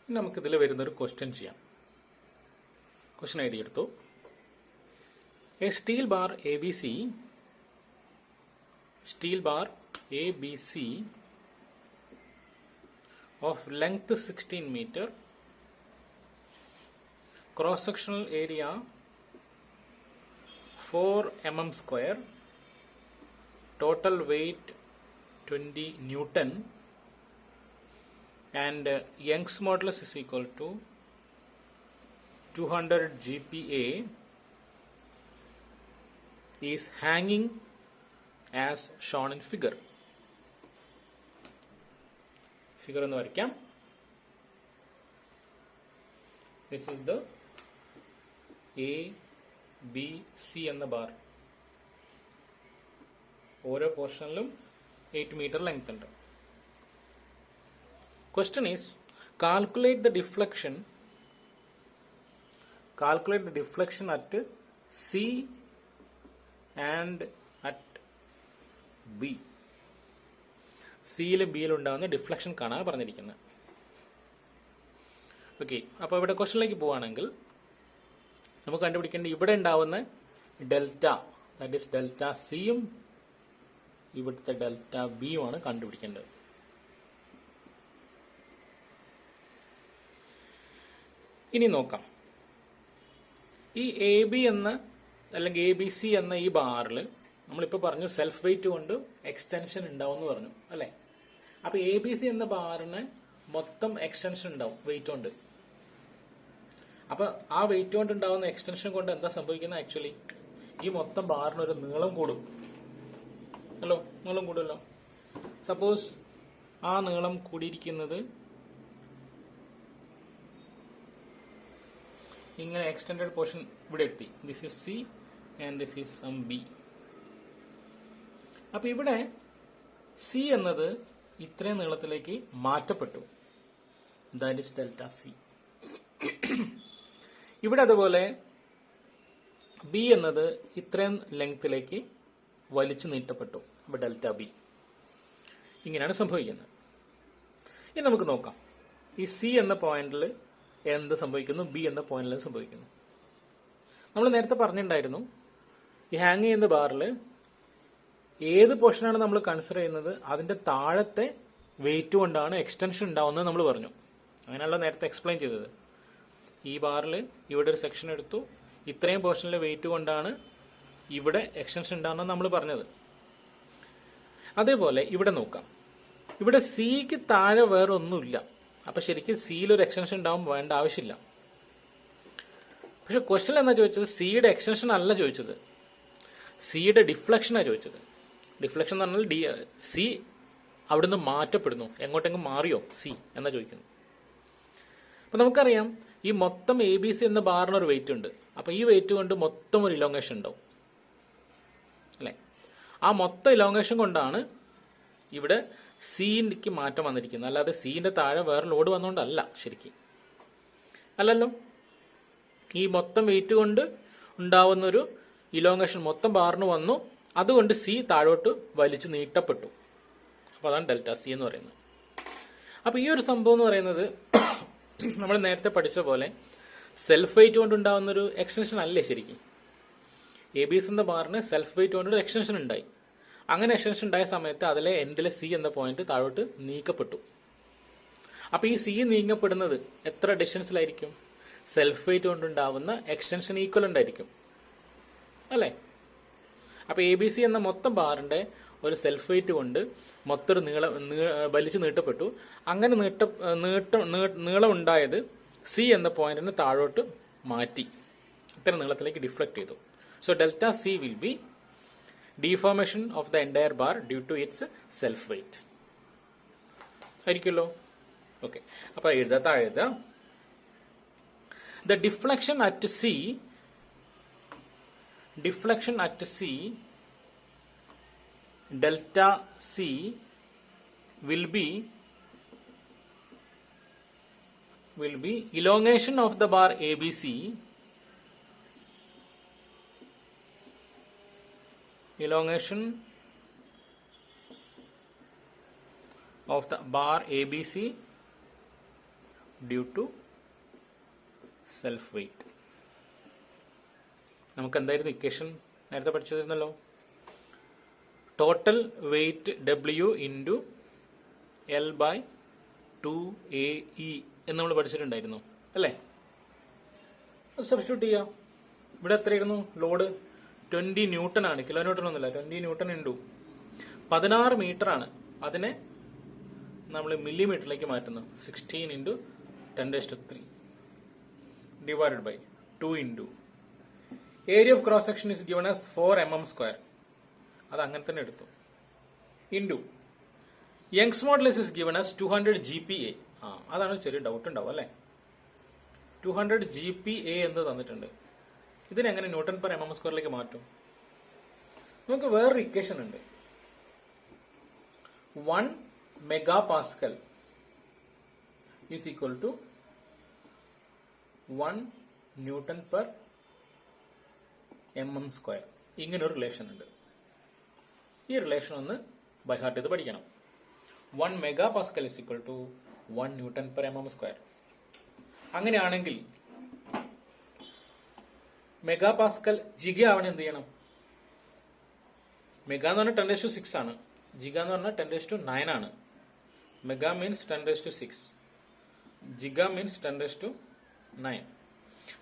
ഇനി നമുക്ക് ഇതിൽ വരുന്നൊരു ക്വസ്റ്റ്യൻ ചെയ്യാം. ക്വസ്റ്റ്യൻ എഴുതിയെടുത്തു. A steel bar ABC of length 16 meter, cross sectional area 4 mm square, total weight 20 Newton, and Young's modulus is equal to 200 GPa, is hanging as shown in figure. Figure ഒന്ന് വരയ്ക്കാം. This is the ABC എന്ന bar. ഓരോ പോർഷനിലും 8 meter length ഉണ്ട്. Question is, calculate the deflection at C and at B. സിയിലും ബിയിലും ഉണ്ടാകുന്ന deflection കാണാൻ പറഞ്ഞിരിക്കുന്നത്. Okay, അപ്പോൾ ഇവിടെ ക്വസ്റ്റനിലേക്ക് പോവുകയാണെങ്കിൽ നമുക്ക് കണ്ടുപിടിക്കേണ്ട ഇവിടെ ഉണ്ടാവുന്ന ഡെൽറ്റ, ദാറ്റ് ഈസ് ഡെൽറ്റ സിയും ഇവിടുത്തെ ഡെൽറ്റ ബിയുമാണ് കണ്ടുപിടിക്കേണ്ടത്. ഇനി നോക്കാം. ഈ എ ബി എന്ന അല്ലെങ്കിൽ ABC എന്ന ഈ ബാറിൽ നമ്മളിപ്പോൾ പറഞ്ഞു സെൽഫ് വെയിറ്റ് കൊണ്ട് എക്സ്റ്റൻഷൻ ഉണ്ടാവും എന്ന് പറഞ്ഞു അല്ലേ. അപ്പോൾ ABC എന്ന ബാറിന് മൊത്തം എക്സ്റ്റൻഷൻ ഉണ്ടാവും വെയിറ്റ് കൊണ്ട്. അപ്പോൾ ആ വെയിറ്റ് കൊണ്ട് ഉണ്ടാവുന്ന എക്സ്റ്റൻഷൻ കൊണ്ട് എന്താ സംഭവിക്കുന്നത്? ആക്ച്വലി ഈ മൊത്തം ബാറിന് ഒരു നീളം കൂടും. നീളം കൂടുമല്ലോ. സപ്പോസ് ആ നീളം കൂടിയിരിക്കുന്നത് ഇങ്ങനെ എക്സ്റ്റൻഡഡ് പോർഷൻ ഇവിടെ എത്തി. This is C and this is some B. അപ്പൊ ഇവിടെ സി എന്നത് ഇത്രയും നീളത്തിലേക്ക് മാറ്റപ്പെട്ടു. That is delta C. ഇവിടെ അതുപോലെ ബി എന്നത് ഇത്രയും ലെങ്ത്തിലേക്ക് വലിച്ചു നീട്ടപ്പെട്ടു. അപ്പൊ ഡെൽറ്റ ബി. ഇങ്ങനെയാണ് സംഭവിക്കുന്നത്. ഇനി നമുക്ക് നോക്കാം ഈ സി എന്ന പോയിന്റിൽ എന്ത് സംഭവിക്കുന്നു, ബി എന്ന പോയിന്റിൽ സംഭവിക്കുന്നു. നമ്മൾ നേരത്തെ പറഞ്ഞിട്ടുണ്ടായിരുന്നു ഈ ഹാങ് ചെയ്യുന്ന ബാറിൽ ഏത് പോർഷനാണ് നമ്മൾ കൺസിഡർ ചെയ്യുന്നത് അതിന്റെ താഴത്തെ വെയിറ്റ് കൊണ്ടാണ് എക്സ്റ്റൻഷൻ ഉണ്ടാവുന്നത് നമ്മൾ പറഞ്ഞു. അങ്ങനെയല്ല നേരത്തെ എക്സ്പ്ലെയിൻ ചെയ്തത്. ഈ ബാറിൽ ഇവിടെ ഒരു സെക്ഷൻ എടുത്തു, ഇത്രയും പോർഷനിലെ വെയിറ്റ് കൊണ്ടാണ് ഇവിടെ എക്സ്റ്റൻഷൻ ഉണ്ടാവുന്നത് നമ്മൾ പറഞ്ഞത്. അതേപോലെ ഇവിടെ നോക്കാം. ഇവിടെ സിക്ക് താഴെ വേറെ ഒന്നുമില്ല. അപ്പൊ ശരിക്കും സിയിൽ ഒരു എക്സ്റ്റൻഷൻ ഉണ്ടാവും വേണ്ട ആവശ്യമില്ല. പക്ഷെ ക്വസ്റ്റ്യൻ എന്നാ ചോദിച്ചത് സിയുടെ എക്സ്റ്റൻഷൻ അല്ല ചോദിച്ചത്, സിയുടെ ഡിഫ്ലക്ഷനാണ് ചോദിച്ചത്. ഡിഫ്ലക്ഷൻ എന്ന് പറഞ്ഞാൽ സി അവിടുന്ന് മാറ്റപ്പെടുന്നു, എങ്ങോട്ടെങ്കിലും മാറിയോ സി എന്നാ ചോദിക്കുന്നു. അപ്പൊ നമുക്കറിയാം ഈ മൊത്തം ABC എന്ന ബാറിനൊരു വെയിറ്റ് ഉണ്ട്. അപ്പൊ ഈ വെയിറ്റ് കൊണ്ട് മൊത്തം ഒരു ഇലോങ്ങേഷൻ ഉണ്ടാവും അല്ലെ. ആ മൊത്തം ഇലോങ്ങേഷൻ കൊണ്ടാണ് ഇവിടെ സിക്ക് മാറ്റം വന്നിരിക്കുന്നത്. അല്ലാതെ സിന്റെ താഴെ വേറെ ലോഡ് വന്നുകൊണ്ടല്ല ശരിക്കും. അല്ലല്ലോ, ഈ മൊത്തം വെയിറ്റ് കൊണ്ട് ഉണ്ടാവുന്നൊരു ഇലോങ്ങേഷൻ മൊത്തം ബാറിന് വന്നു, അതുകൊണ്ട് സി താഴോട്ട് വലിച്ചു നീട്ടപ്പെട്ടു. അപ്പോൾ അതാണ് ഡെൽറ്റ സി എന്ന് പറയുന്നത്. അപ്പോൾ ഈ ഒരു സംഭവം എന്ന് പറയുന്നത് നമ്മൾ നേരത്തെ പഠിച്ച പോലെ സെൽഫ് വെയിറ്റ് കൊണ്ടുണ്ടാവുന്നൊരു എക്സ്റ്റൻഷൻ അല്ലേ ശരിക്കും. ABC എന്ന ബാറിന് സെൽഫ് വെയിറ്റ് കൊണ്ടൊരു എക്സ്റ്റൻഷൻ ഉണ്ടായി. അങ്ങനെ എക്സ്റ്റൻഷൻ ഉണ്ടായ സമയത്ത് അതിലെ എൻഡിലെ സി എന്ന പോയിന്റ് താഴോട്ട് നീക്കപ്പെട്ടു. അപ്പൊ ഈ സി നീങ്ങപ്പെടുന്നത് എത്ര ഡിസ്റ്റൻസിലായിരിക്കും? സെൽഫ് വെയിറ്റ് കൊണ്ടുണ്ടാവുന്ന എക്സ്റ്റൻഷൻ ഈക്വലന്റ് ആയിരിക്കും അല്ലേ. അപ്പൊ ABC എന്ന മൊത്തം ബാറിന്റെ ഒരു സെൽഫ് വെയിറ്റ് കൊണ്ട് മൊത്തം ഒരു വലിച്ചു നീട്ടപ്പെട്ടു. അങ്ങനെ നീളം ഉണ്ടായത് സി എന്ന പോയിന്റിന് താഴോട്ട് മാറ്റി ഇത്ര നീളത്തിലേക്ക് ഡിഫ്ലക്ട് ചെയ്തു. So delta C will be deformation of the entire bar due to its self weight ആയിരിക്കുമല്ലോ. ഓക്കെ, അപ്പൊ താഴെ the deflection at C delta C will be elongation of the bar ABC elongation of the bar ABC due to self weight. നമുക്ക് എന്തായിരുന്നു equation നേരത്തെ പഠിച്ചിരുന്നല്ലോ, total weight W into L by 2AE എന്ന് നമ്മൾ പഠിച്ചിട്ടുണ്ടായിരുന്നു അല്ലേ? സബ്സ്റ്റിറ്റ്യൂട്ട് ചെയ്യാം. ഇവിടെ എത്രയായിരുന്നു ലോഡ്? 20 ന്യൂട്ടൺ ആണ്, കിലോ ന്യൂട്ടൺ ഒന്നുമില്ല. 20 ന്യൂട്ടൺ ഇൻറ്റു 16 മീറ്റർ ആണ്. അതിനെ നമ്മൾ മില്ലിമീറ്ററിലേക്ക് മാറ്റുന്നു. 16 into 10⁻³ divided by 2 into area of cross section is given as 4 mm². അത് അങ്ങനെ തന്നെ എടുത്തു. Into Young's modulus is given as 200 GPa. അതാണ് ചെറിയ ഡൗട്ട് ഉണ്ടാവും അല്ലേ? 200 GPa എന്ന് തന്നിട്ടുണ്ട്. ഇതിനെങ്ങനെ ന്യൂട്ടൺ പെർ mm² മാറ്റും? നമുക്ക് വേറൊരു ഇക്വേഷൻ ഉണ്ട്. 1 MPa is equal to 1 Newton per mm². ഇങ്ങനൊരു റിലേഷൻ ഉണ്ട്. ഈ റിലേഷൻ ഒന്ന് ബൈ ഹാർട്ട് ചെയ്ത് പഠിക്കണം. 1 MPa is equal to 1 Newton per mm². അങ്ങനെയാണെങ്കിൽ മെഗാപാസ്കൽ ജിഗ ആവണം എന്ത് ചെയ്യണം? മെഗാ എന്ന് പറഞ്ഞാൽ 10⁻⁶ ആണ്, ജിഗ എന്ന് പറഞ്ഞാൽ 10⁻⁹ ആണ്. Mega means 10⁻�6, giga means 10⁻⁹.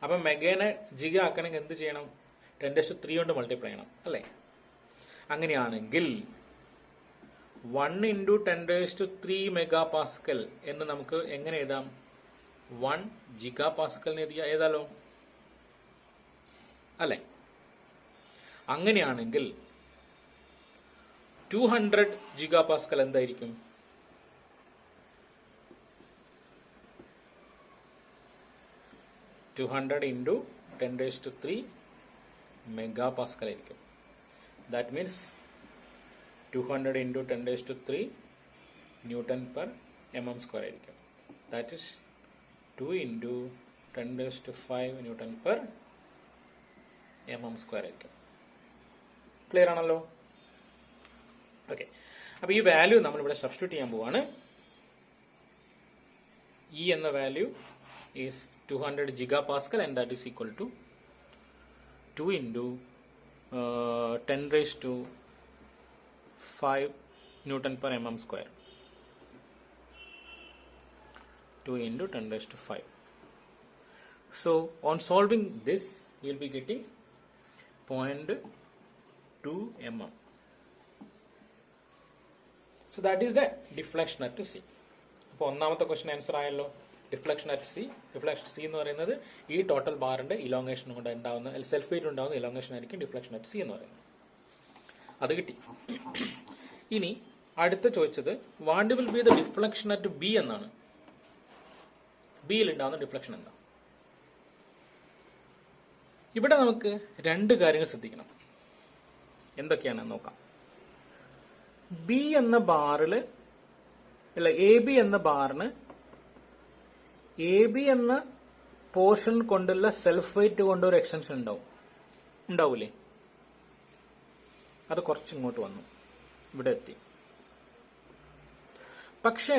അപ്പൊ മെഗേനെ ജിഗ ആക്കണമെങ്കിൽ എന്ത് ചെയ്യണം? 10⁻³ കൊണ്ട് മൾട്ടിപ്ലൈ ചെയ്യണം അല്ലേ? അങ്ങനെയാണെങ്കിൽ 1 ഇൻറ്റു 10⁻³ മെഗാപാസ്കൽ എന്ന് നമുക്ക് എങ്ങനെ എഴുതാം? 1 GPa എഴുതാലോ അല്ലെ? അങ്ങനെയാണെങ്കിൽ 200 GPa എന്തായിരിക്കും? 200 ഇൻറ്റു 10⁻³ മെഗാപാസ്കൽ ആയിരിക്കും. That means 200 into 10⁻³ newton per mm² ആയിരിക്കും. That is 2 into 10⁵ newton per mm² ആയിരിക്കും. ക്ലിയർ ആണല്ലോ? ഓക്കെ. അപ്പൊ ഈ വാല്യൂ നമ്മൾ ഇവിടെ സബ്സ്റ്റിറ്റ്യൂട്ട് ചെയ്യാൻ പോവാണ്. ഇ എന്ന value is 200 GPa and that is equal to 2 into 10⁵ Newton per mm². 2 into 10⁵. So on solving this you will be getting 0.2 mm. So that is the deflection at C. അപ്പോൾ ഒന്നാമത്തെ question answer ആയല്ലോ. Deflection at C. Deflection C എന്ന് പറയുന്നത് ഈ total ബാറിന്റെ elongation കൊണ്ട് ഉണ്ടാവുന്ന self wait ഉണ്ടാവുന്ന ഇലോങ്ങേഷൻ ആയിരിക്കും ഡിഫ്ലക്ഷൻ അറ്റ് സി എന്ന് പറയുന്നത്. അത് കിട്ടി. ഇനി അടുത്ത ചോദിച്ചത് what will be the deflection at B എന്നാണ്. ബിയിൽ ഉണ്ടാവുന്ന ഡിഫ്ലക്ഷൻ എന്താ? ഇവിടെ നമുക്ക് രണ്ട് കാര്യങ്ങൾ ശ്രദ്ധിക്കണം. എന്തൊക്കെയാണെന്ന് നോക്കാം. ബി എന്ന ബാറിൽ അല്ല എ ബി എന്ന ബാറിന് എ ബി എന്ന പോർഷൻ കൊണ്ടുള്ള സെൽഫ് വെയിറ്റ് കൊണ്ട് ഒരു എക്സ്റ്റൻഷൻ ഉണ്ടാവൂലേ? അത് കുറച്ചിങ്ങോട്ട് വന്നു, ഇവിടെ എത്തി. പക്ഷേ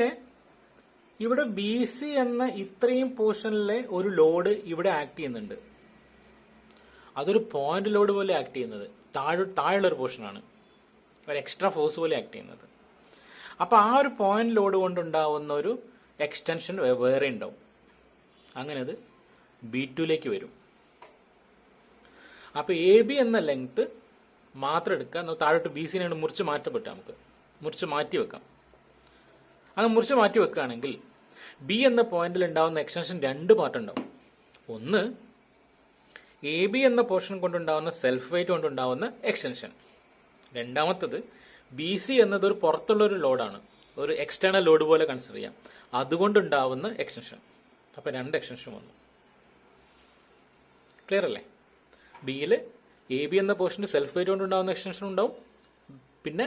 ഇവിടെ ബി സി എന്ന ഇത്രയും പോർഷനിലെ ഒരു ലോഡ് ഇവിടെ ആക്ട് ചെയ്യുന്നുണ്ട്. അതൊരു പോയിന്റ് ലോഡ് പോലെ ആക്ട് ചെയ്യുന്നത് താഴെയുള്ള ഒരു പോർഷനാണ്, ഒരു എക്സ്ട്രാ ഫോഴ്സ് പോലെ ആക്ട് ചെയ്യുന്നത്. അപ്പൊ ആ ഒരു പോയിന്റ് ലോഡ് കൊണ്ടുണ്ടാവുന്ന ഒരു എക്സ്റ്റൻഷൻ വേറെ ഉണ്ടാവും. അങ്ങനെ അത് B2ലേക്ക് വരും. അപ്പൊ എ ബി എന്ന ലെങ്ത് മാത്രം എടുക്കുക, താഴോട്ട് ബി സിനെ മുറിച്ച് മാറ്റപ്പെട്ട നമുക്ക് മുറിച്ച് മാറ്റി വെക്കാം. അങ്ങനെ മുറിച്ച് മാറ്റി വെക്കുകയാണെങ്കിൽ ബി എന്ന പോയിന്റിൽ ഉണ്ടാവുന്ന എക്സ്റ്റൻഷൻ രണ്ട് പാർട്ട് ഉണ്ടാവും. ഒന്ന് എ ബി എന്ന പോർഷൻ കൊണ്ടുണ്ടാവുന്ന സെൽഫ് വെയിറ്റ് കൊണ്ടുണ്ടാവുന്ന എക്സ്റ്റൻഷൻ. രണ്ടാമത്തത് ബി സി എന്നത് ഒരു പുറത്തുള്ള ഒരു ലോഡാണ്, ഒരു എക്സ്റ്റേണൽ ലോഡ് പോലെ കൺസിഡർ ചെയ്യാം, അതുകൊണ്ടുണ്ടാവുന്ന എക്സ്റ്റൻഷൻ. അപ്പൊ രണ്ട് എക്സ്റ്റൻഷൻ വന്നു. ക്ലിയർ അല്ലേ? ബിയിൽ എ ബി എന്ന പോർഷന് സെൽഫ് വെയിറ്റ് കൊണ്ടുണ്ടാവുന്ന എക്സ്റ്റൻഷൻ ഉണ്ടാവും, പിന്നെ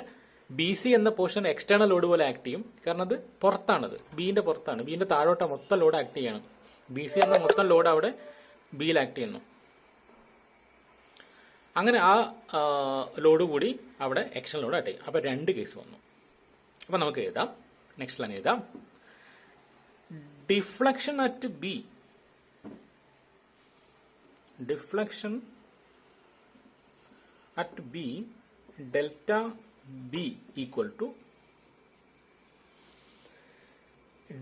ബി സി എന്ന പോർഷൻ എക്സ്റ്റേണൽ ലോഡ് പോലെ ആക്ട് ചെയ്യും. കാരണം അത് പുറത്താണത്, ബിന്റെ പുറത്താണ്, ബിന്റെ താഴോട്ട മൊത്തം ലോഡ് ആക്ട് ചെയ്യണം. ബി സി എന്ന മൊത്തം ലോഡ് അവിടെ ബിയിൽ ആക്ട് ചെയ്യുന്നു. അങ്ങനെ ആ ലോഡ് കൂടി അവിടെ എക്സ്റ്റേണൽ ലോഡ് ആക്ട് ചെയ്യും. അപ്പൊ രണ്ട് കേസ് വന്നു. അപ്പൊ നമുക്ക് എഴുതാം, നെക്സ്റ്റ് ലൈൻ എഴുതാം. deflection at B, delta B equal to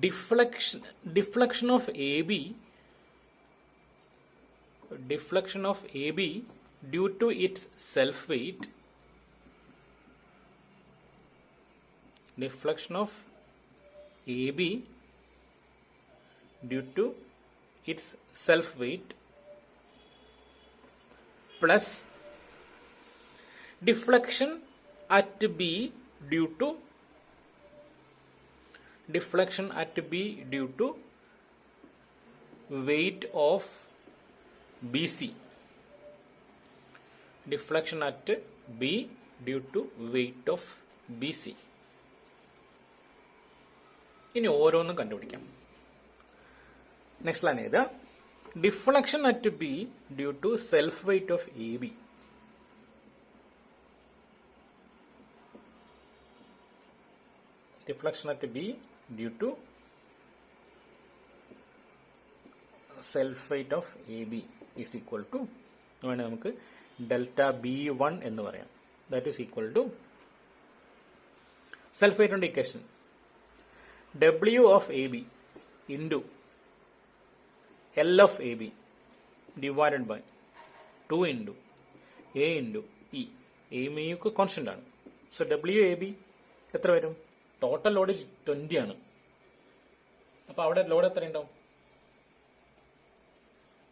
deflection of AB due to its self weight, deflection of AB due to its self weight plus deflection at B due to weight of BC, deflection at B due to weight of BC. ഇനി ഓരോന്നും കണ്ടുപിടിക്കാം. Next line ഏത്? Deflection at B due to self weight of A B. Deflection at B due to self weight of A B is equal to, വേണേൽ നമുക്ക് delta B1 എന്ന് പറയാം. That is equal to self weight ഉണ്ട് equation W of AB into L of AB divided by 2 into A into E. A ഒക്കെ constant ആണ്. So WAB എത്ര വരും? Total load 20 ആണ്. അപ്പൊ അവിടെ ലോഡ് എത്ര ഉണ്ടാവും?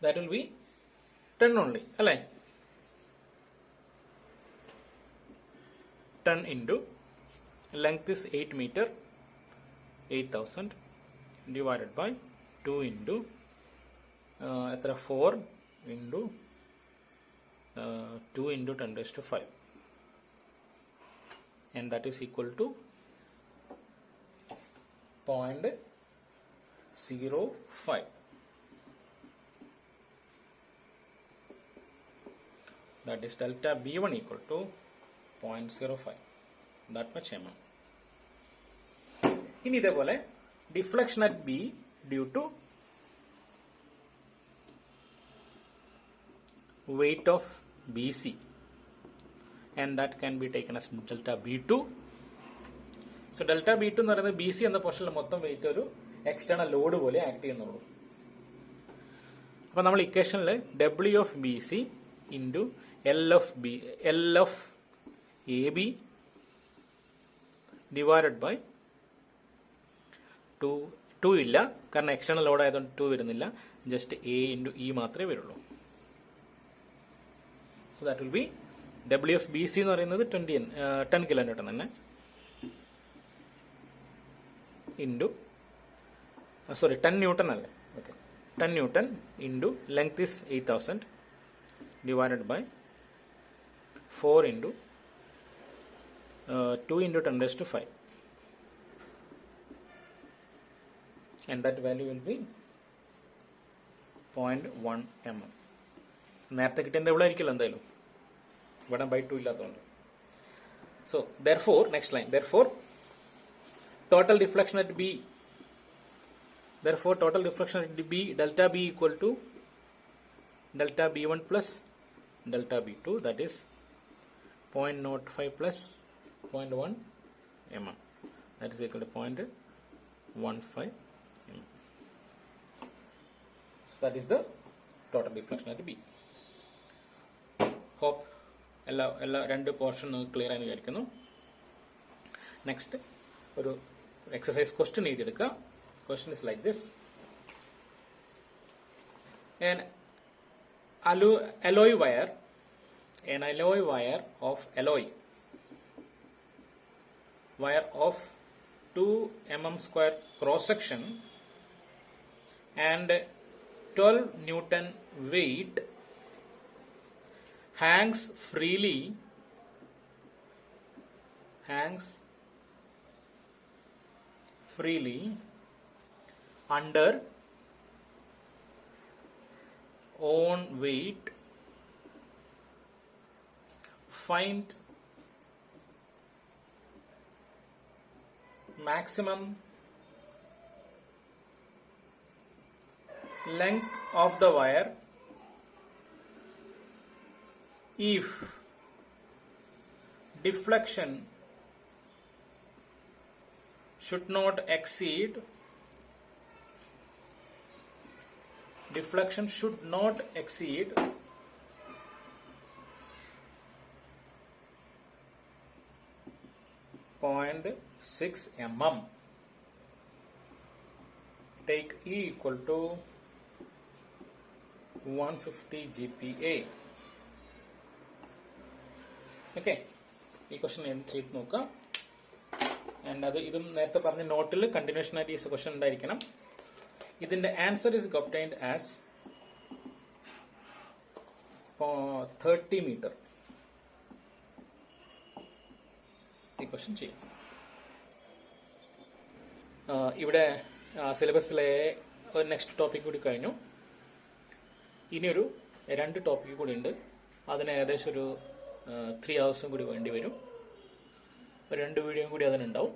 ദാറ്റ് വിൽ ബി 10 ഓൺലി, അല്ലേ? 10 into length is 8 meter, 8000 divided by 2 into 4 into 2 into 10 raised to 5, and that is equal to 0.05. That is delta B1 equal to 0.05. That much mm. ഇനി ഇതേപോലെ deflection at B due to weight of BC, and that can be taken as delta B2. So delta B2 എന്ന് പറയുന്നത് BC എന്ന പോർഷനിൽ മൊത്തം wait ഒരു external load പോലെ act ചെയ്യുന്നുള്ളൂ. അപ്പൊ നമ്മൾ ഇക്വേഷനിൽ W of BC into L of AB divided by 2 ഇല്ല, കാരണം എക്സ്റ്റേണൽ ലോഡ് ആയതുകൊണ്ട് 2 വരുന്നില്ല, ജസ്റ്റ് A ഇൻറ്റു E മാത്രമേ വരുള്ളൂ. So that will be W of BC എന്ന് പറയുന്നത് 10 കിലോ ന്യൂട്ടൺ തന്നെ ഇൻറ്റു 10 ന്യൂട്ടൺ അല്ലേ, okay, 10 newton into length is 8000 divided by 4 into 2 into 10 raised to 5, and that value will be 0.1 mm. നേരത്തെ കിട്ടിയ ഇവിടെ ആയിരിക്കില്ല എന്തായാലും, ഇവിടെ by 2 ഇല്ലാത്തതുകൊണ്ട്. So therefore next line, therefore total deflection at B, delta B equal to delta B1 plus delta B2, that is 0.05 plus 0.1 mm, that is equal to 0.15 mm. So that is the total deflection at B. Hope എല്ലാ രണ്ട് portion clear ആയി വിചാരിക്കുന്നു. Next ഒരു exercise question എഴുതിയെടുക്കുക. Question is like this: an alloy wire of 2 mm square cross section and 12 Newton weight hangs freely under own weight. Find maximum length of the wire if deflection should not exceed 0.6 mm. Take E equal to 150 GPa. Okay, ഈ question ചെയ്ത് നോക്കാം. And ഇതും നേരത്തെ പറഞ്ഞ നോട്ടിൽ continuation ആയിട്ട് ഈ question ഉണ്ടായിരിക്കണം. ഇതിന്റെ answer is obtained as 30 metre. ഈ ക്വസ്റ്റൻ ചെയ്യും. ഇവിടെ സിലബസിലെ ഒരു നെക്സ്റ്റ് ടോപ്പിക് കൂടി കഴിഞ്ഞു. ഇനിയൊരു 2 ടോപ്പിക് കൂടി ഉണ്ട്. അതിന് ഏകദേശം ഒരു 3 hours കൂടി വേണ്ടി വരും. 2 വീഡിയോയും കൂടി അതിനുണ്ടാവും.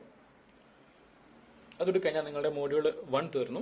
അതുകൂടി കഴിഞ്ഞാൽ നിങ്ങളുടെ മോഡ്യൂൾ 1 തീർന്നു.